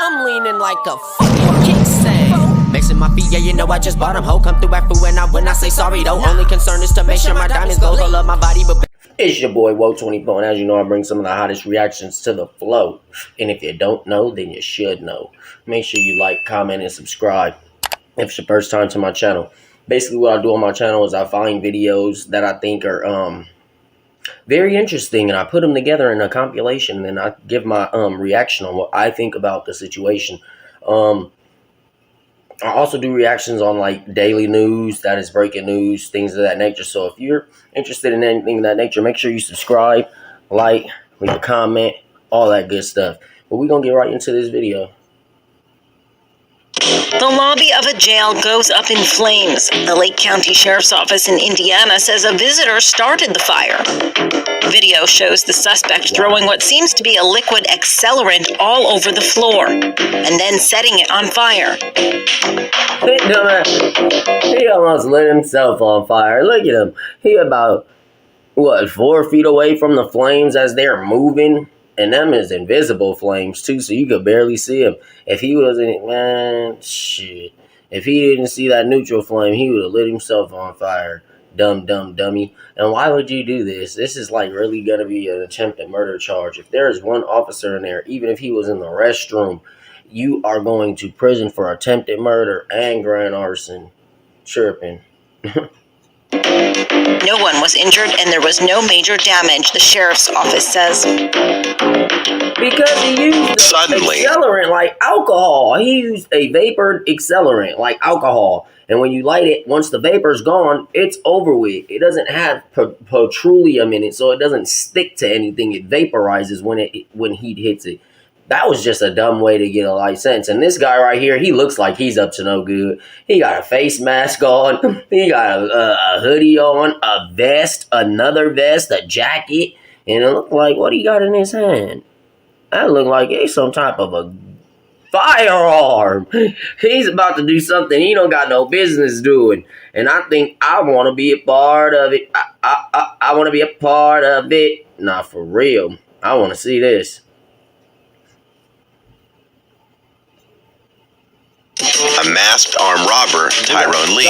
I'm leaning like a fucking kickstand. Mixing my feet, yeah, you know I just bought them. Ho, come through at food when I say sorry, though. Only concern is to make sure my diamonds glow. I love my body, but it's your boy Woe24, and as you know, I bring some of the hottest reactions to the flow. And if you don't know, then you should know. Make sure you like, comment, and subscribe if it's your first time to my channel. Basically, what I do on my channel is I find videos that I think are very interesting, and I put them together in a compilation, and I give my reaction on what I think about the situation. I also do reactions on like daily news, that is breaking news, things of that nature. So if you're interested in anything of that nature, make sure you subscribe, like, leave a comment, all that good stuff. But we're gonna get right into this video. The lobby of a jail goes up in flames. The Lake County Sheriff's Office in Indiana says a visitor started the fire. Video shows the suspect throwing what seems to be a liquid accelerant all over the floor and then setting it on fire. He almost lit himself on fire. Look at him. He about, 4 feet away from the flames as they're moving. And them is invisible flames too, so you could barely see him. If he wasn't, if he didn't see that neutral flame, he would have lit himself on fire. Dumb dummy. And why would you do this? This is like really gonna be an attempted murder charge. If there is one officer in there, even if he was in the restroom, you are going to prison for attempted murder and grand arson. Chirping. No one was injured and there was no major damage, the sheriff's office says. Because he used accelerant like alcohol. He used a vapor accelerant like alcohol. And when you light it, once the vapor's gone, it's over with. It doesn't have petroleum in it, so it doesn't stick to anything. It vaporizes when heat hits it. That was just a dumb way to get a life sentence. And this guy right here, he looks like he's up to no good. He got a face mask on. He got a hoodie on, a vest, another vest, a jacket. And it looked like, what he got in his hand? That looked like it's some type of a firearm. He's about to do something he don't got no business doing. And I think I want to be a part of it. I want to be a part of it. Nah, for real. I want to see this. A masked armed robber, Tyrone Lee,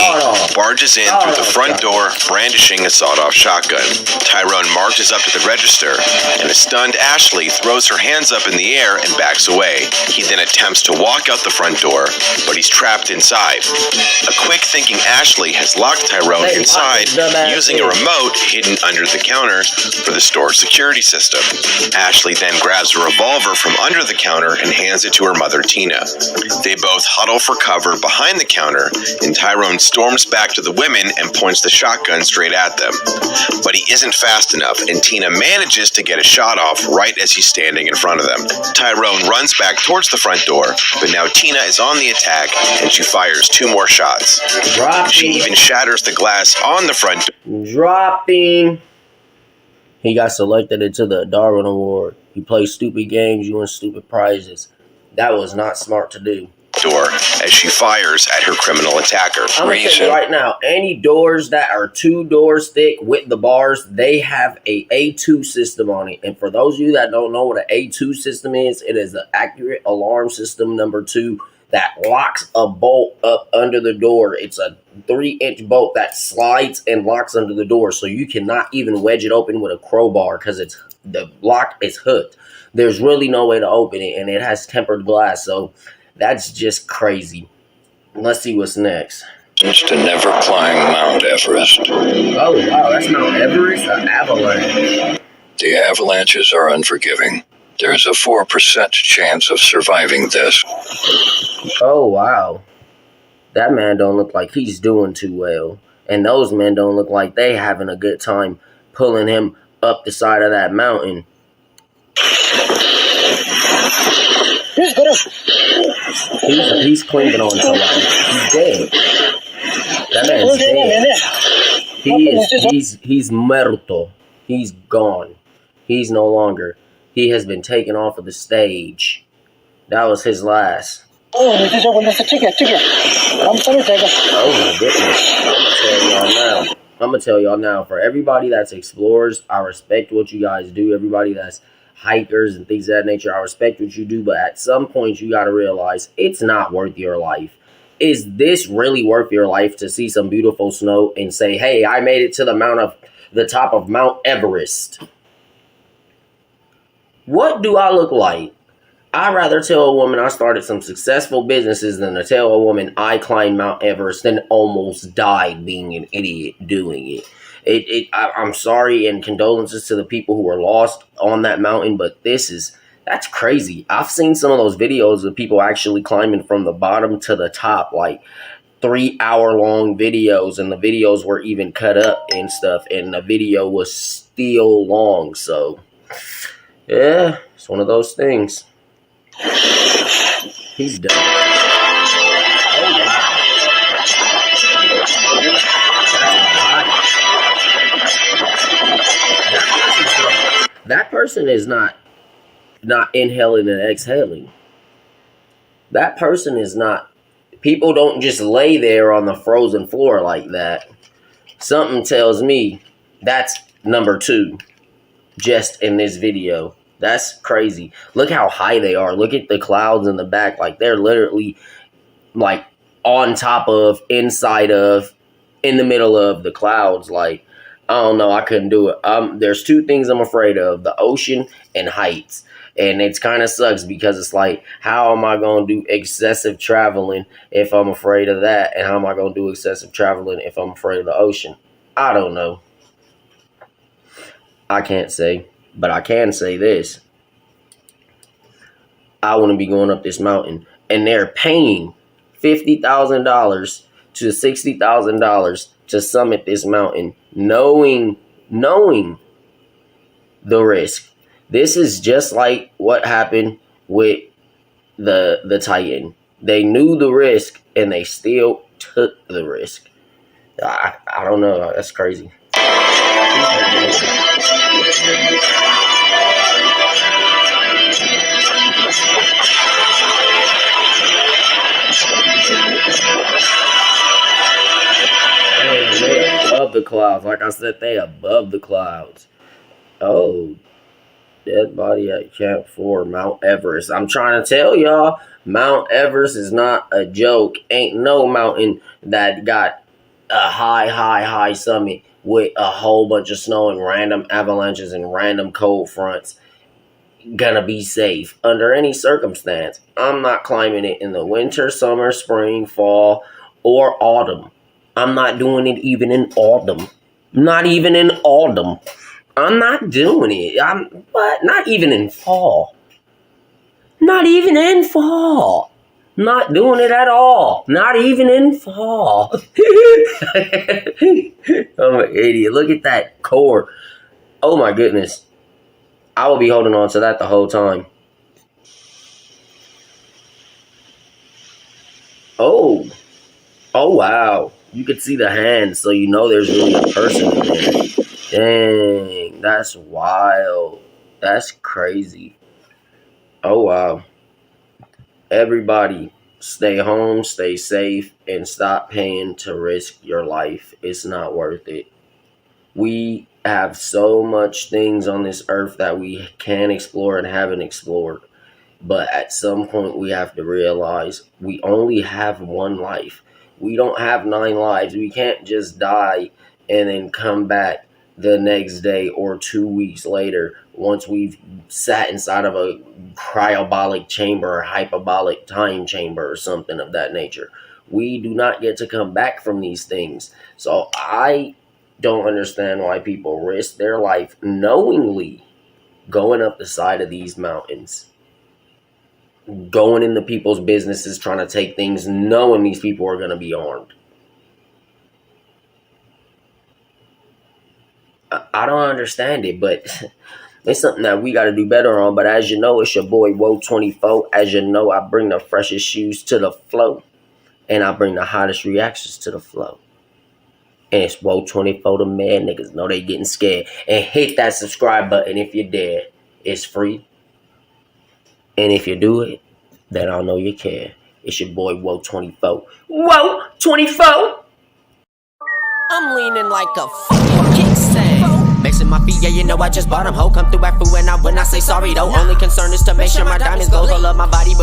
barges in through the front door, brandishing a sawed-off shotgun. Tyrone marches up to the register, and a stunned Ashley throws her hands up in the air and backs away. He then attempts to walk out the front door, but he's trapped inside. A quick-thinking Ashley has locked Tyrone inside using a remote hidden under the counter for the store security system. Ashley then grabs a revolver from under the counter and hands it to her mother, Tina. They both huddle for cover behind the counter, and Tyrone storms back to the women and points the shotgun straight at them. But he isn't fast enough, and Tina manages to get a shot off right as he's standing in front of them. Tyrone runs back towards the front door, but now Tina is on the attack, and she fires 2 more shots. She even shatters the glass on the front door. Dropping. He got selected into the Darwin Award. You play stupid games, you win stupid prizes. That was not smart to do. Door as she fires at her criminal attacker. I'm gonna tell you right now, any doors that are 2 doors thick with the bars, they have a A2 system on it. And for those of you that don't know what an A2 system is, it is an accurate alarm system number 2 that locks a bolt up under the door. It's a 3-inch bolt that slides and locks under the door, so you cannot even wedge it open with a crowbar because the lock is hooked. There's really no way to open it, and it has tempered glass, so that's just crazy. Let's see what's next. To never climb Mount Everest. Oh, wow, that's Mount Everest? An avalanche. The avalanches are unforgiving. There's a 4% chance of surviving this. Oh, wow. That man don't look like he's doing too well. And those men don't look like they having a good time pulling him up the side of that mountain. He's clinging on to life. He's dead. That man's dead. He's muerto. He's gone. He's no longer. He has been taken off of the stage. That was his last. Oh my goodness. I'm gonna tell y'all now. For everybody that's explorers, I respect what you guys do. Everybody that's hikers and things of that nature. I respect what you do, but at some point you got to realize it's not worth your life. Is this really worth your life to see some beautiful snow and say, hey, I made it to the top of Mount Everest? What do I look like? I'd rather tell a woman I started some successful businesses than to tell a woman I climbed Mount Everest and almost died being an idiot doing it. I'm sorry and condolences to the people who were lost on that mountain, but that's crazy. I've seen some of those videos of people actually climbing from the bottom to the top, like 3-hour-long videos, and the videos were even cut up and stuff, and the video was still long. So, yeah, it's one of those things. He's done. Oh, wow. That person is not inhaling and exhaling. That person is not. People don't just lay there on the frozen floor like that. Something tells me that's number 2 just in this video. That's crazy. Look how high they are. Look at the clouds in the back. Like, they're literally like on top of, inside of, in the middle of the clouds. Like, I don't know. I couldn't do it. There's 2 things I'm afraid of: the ocean and heights. And it kind of sucks because it's like, how am I going to do excessive traveling if I'm afraid of that? And how am I going to do excessive traveling if I'm afraid of the ocean? I don't know. I can't say. But I can say this. I wouldn't be going up this mountain. And they're paying $50,000 to $60,000 to summit this mountain, knowing the risk. This is just like what happened with the Titan. They knew the risk and they still took the risk. I don't know. That's crazy. They're above the clouds. Like I said, they above the clouds. Oh, dead body at Camp 4, Mount Everest. I'm trying to tell y'all, Mount Everest is not a joke. Ain't no mountain that got a high summit with a whole bunch of snow and random avalanches and random cold fronts gonna be safe under any circumstance. I'm not climbing it in the winter, summer, spring, fall, or autumn. I'm not doing it even in autumn. Not even in autumn. I'm not doing it. But not even in fall. Not even in fall. Not doing it at all. Not even in fall. I'm an idiot. Look at that cord. Oh my goodness. I will be holding on to that the whole time. Oh wow. You could see the hands, so you know there's really a person in there. Dang, that's wild. That's crazy. Oh wow. Everybody, stay home, stay safe, and stop paying to risk your life. It's not worth it. We have so much things on this earth that we can explore and haven't explored. But at some point, we have to realize we only have one life. We don't have 9 lives. We can't just die and then come back the next day or 2 weeks later once we've sat inside of a cryobolic chamber or hyperbolic time chamber or something of that nature. We do not get to come back from these things. So I don't understand why people risk their life knowingly going up the side of these mountains, going into people's businesses, trying to take things, knowing these people are going to be armed. I don't understand it, but it's something that we got to do better on. But as you know, it's your boy Woe24. As you know, I bring the freshest shoes to the flow, and I bring the hottest reactions to the flow. And it's Woe24, the man. Niggas know they getting scared. And hit that subscribe button if you're dead. It's free. And if you do it, then I'll know you care. It's your boy Woe24. Woe24! I'm leaning like a fucking kickstand. Make some my feet, yeah, you know I just bought them. Ho, come through at food when I say sorry though. Only concern is to make sure my diamonds glow. Hold up my body, but